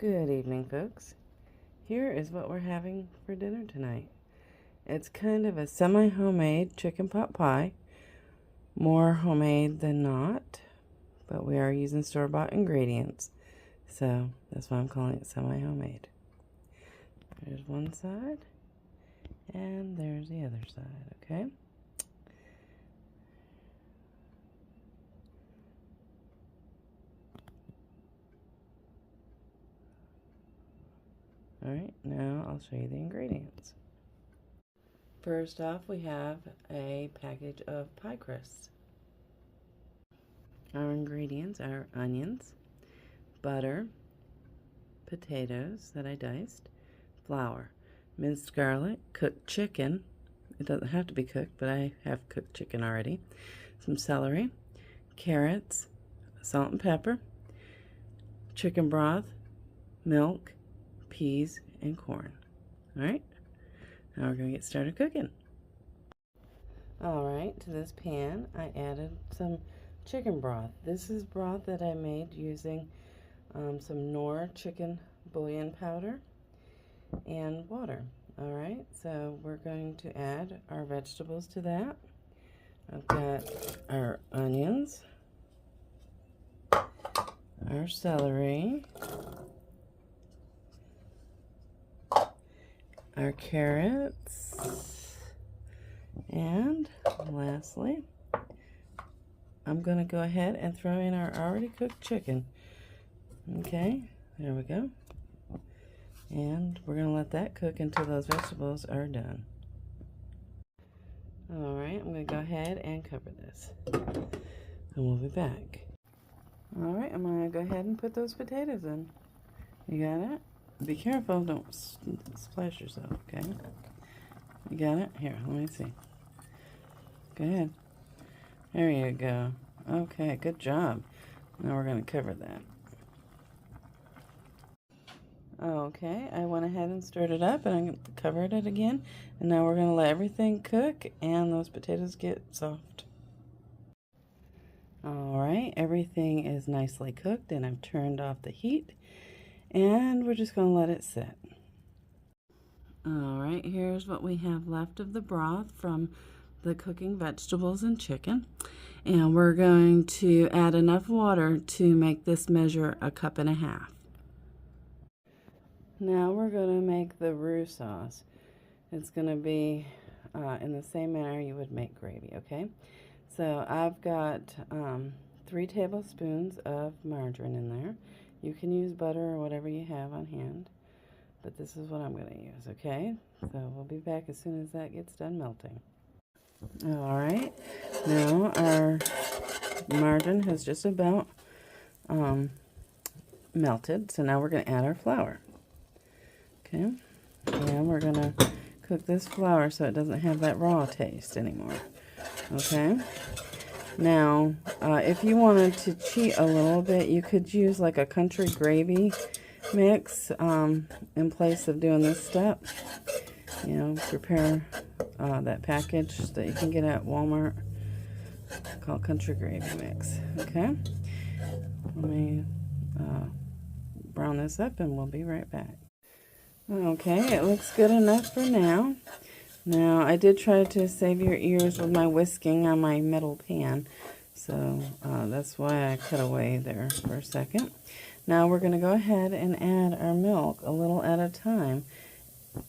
Good evening, folks. Here is what we're having for dinner tonight. It's kind of a semi-homemade chicken pot pie. More homemade than not, but we are using store-bought ingredients. So that's why I'm calling it semi-homemade. There's one side, and there's the other side, okay? Alright, now I'll show you the ingredients. First off, we have a package of pie crusts. Our ingredients are onions, butter, potatoes that I diced, flour, minced garlic, cooked chicken. It doesn't have to be cooked, but I have cooked chicken already. Some celery, carrots, salt and pepper, chicken broth, milk, peas, and corn. Alright, now we're going to get started cooking. Alright, to this pan I added some chicken broth. This is broth that I made using some Knorr chicken bouillon powder and water. Alright, so we're going to add our vegetables to that. I've got our onions, our celery, our carrots, and lastly, I'm going to go ahead and throw in our already cooked chicken. Okay, there we go. And we're going to let that cook until those vegetables are done. Alright, I'm going to go ahead and cover this. And we'll be back. Alright, I'm going to go ahead and put those potatoes in. You got it? Be careful, don't splash yourself, okay? You got it? Here, let me see. Go ahead. There you go. Okay, good job. Now we're going to cover that. Okay, I went ahead and stirred it up and I covered it again. And now we're going to let everything cook and those potatoes get soft. Alright, everything is nicely cooked and I've turned off the heat. And we're just going to let it sit. Alright, here's what we have left of the broth from the cooking vegetables and chicken. And we're going to add enough water to make this measure 1.5 cups. Now we're going to make the roux sauce. It's going to be in the same manner you would make gravy, okay? So I've got 3 tablespoons of margarine in there. You can use butter or whatever you have on hand, but this is what I'm going to use, okay? So we'll be back as soon as that gets done melting. Alright, now our margarine has just about melted, so now we're going to add our flour. Okay, and we're going to cook this flour so it doesn't have that raw taste anymore. Okay. Now, if you wanted to cheat a little bit, you could use like a country gravy mix in place of doing this step. You know, prepare that package that you can get at Walmart called country gravy mix. Okay, let me brown this up and we'll be right back. Okay, it looks good enough for now. Now, I did try to save your ears with my whisking on my metal pan, so that's why I cut away there for a second. Now, we're going to go ahead and add our milk a little at a time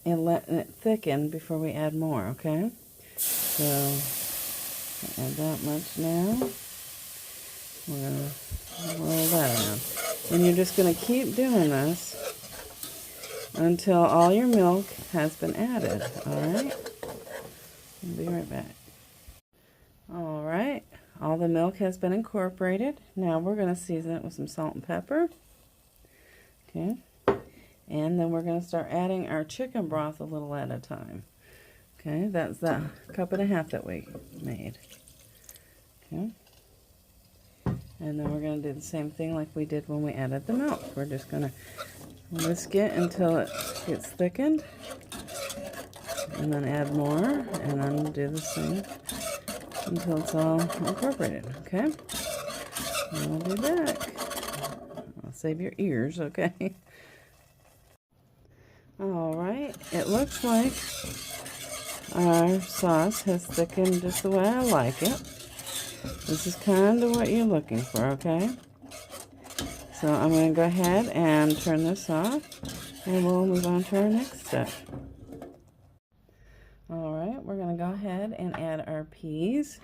and let it thicken before we add more, okay? So, add that much now. We're going to roll that around. And you're just going to keep doing this until all your milk has been added, alright? I'll be right back. Alright, all the milk has been incorporated. Now we're going to season it with some salt and pepper. Okay, and then we're going to start adding our chicken broth a little at a time. Okay, that's that 1.5 cups that we made. Okay, and then we're going to do the same thing like we did when we added the milk. We're just going to whisk it until it gets thickened, and then add more, and then do the same until it's all incorporated, okay? And we'll be back. I'll save your ears, okay? All right, it looks like our sauce has thickened just the way I like it. This is kind of what you're looking for, okay? So I'm going to go ahead and turn this off, and we'll move on to our next step. All right, we're going to go ahead and add our peas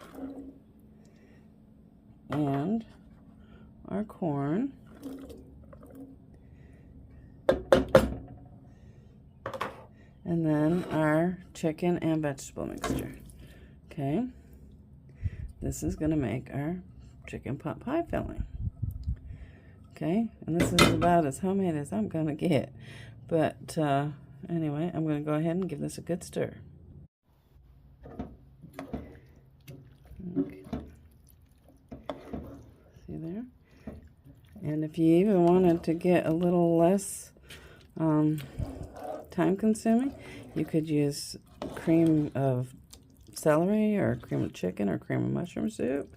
and our corn. And then our chicken and vegetable mixture. Okay, this is going to make our chicken pot pie filling. Okay, and this is about as homemade as I'm going to get. But anyway, I'm going to go ahead and give this a good stir. Okay. See there? And if you even wanted to get a little less time consuming, you could use cream of celery or cream of chicken or cream of mushroom soup.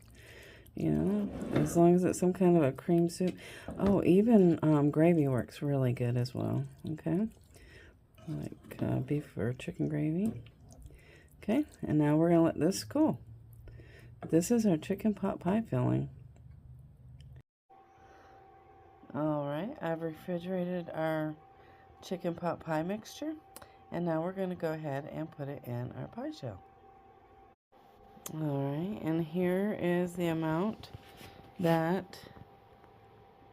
You know, as long as it's some kind of a cream soup. Oh, even gravy works really good as well. Okay, like beef or chicken gravy. Okay, and now we're gonna let this cool. This is our chicken pot pie filling. All right, I've refrigerated our chicken pot pie mixture, and now we're going to go ahead and put it in our pie shell. All right, and here is the amount that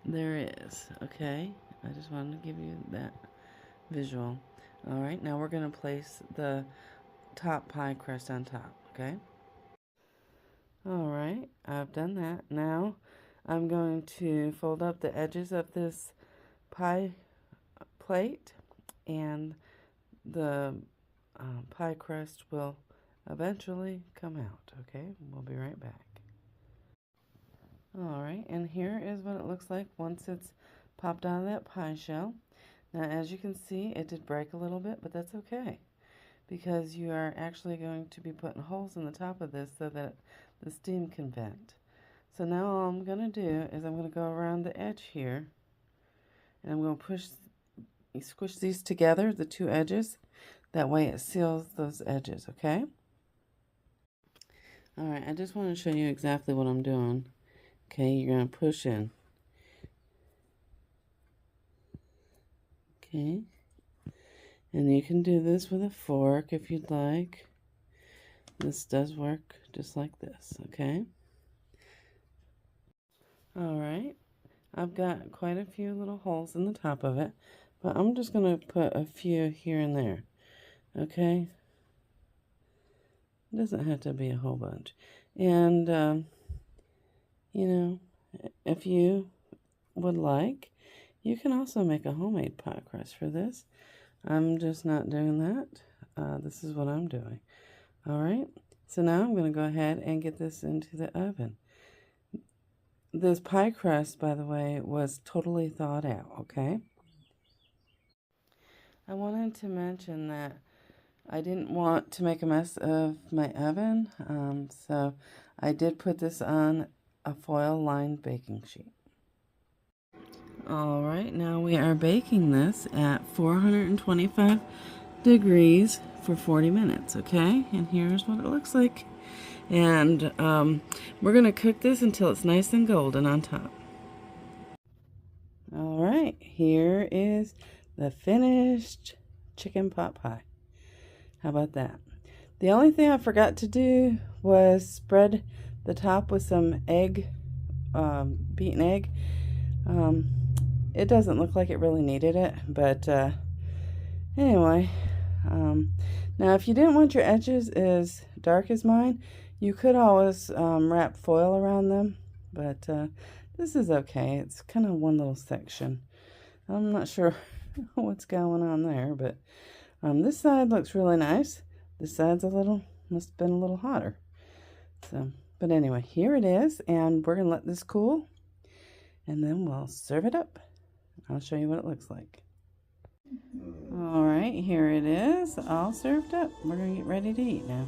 there is. Okay, I just wanted to give you that visual. All right, now we're going to place the top pie crust on top. Okay. All right, I've done that. Now I'm going to fold up the edges of this pie plate, and the pie crust will eventually come out. Okay, we'll be right back. All right, and here is what it looks like once it's popped out of that pie shell. Now, as you can see, it did break a little bit, but that's okay, because you are actually going to be putting holes in the top of this so that the steam can vent. So now all I'm going to do is I'm going to go around the edge here, and I'm going to squish these together, the two edges. That way it seals those edges, okay? All right, I just want to show you exactly what I'm doing. Okay, you're going to push in. Okay. And you can do this with a fork if you'd like. This does work just like this, okay? All right, I've got quite a few little holes in the top of it, but I'm just going to put a few here and there, okay? It doesn't have to be a whole bunch. And, you know, if you would like, you can also make a homemade pie crust for this. I'm just not doing that. This is what I'm doing. All right, so now I'm going to go ahead and get this into the oven. This pie crust, by the way, was totally thawed out, okay? I wanted to mention that I didn't want to make a mess of my oven, so I did put this on a foil-lined baking sheet. All right, now we are baking this at 425 degrees for 40 minutes, okay? And here's what it looks like. And we're going to cook this until it's nice and golden on top. All right, here is the finished chicken pot pie. How about that? The only thing I forgot to do was spread the top with some egg, beaten egg. It doesn't look like it really needed it, but anyway. Now, if you didn't want your edges as dark as mine, you could always wrap foil around them, but this is okay. It's kind of one little section. I'm not sure what's going on there, but this side looks really nice. This side's must have been a little hotter. So, but anyway, here it is, and we're gonna let this cool, and then we'll serve it up. I'll show you what it looks like. All right, here it is, all served up. We're gonna get ready to eat now.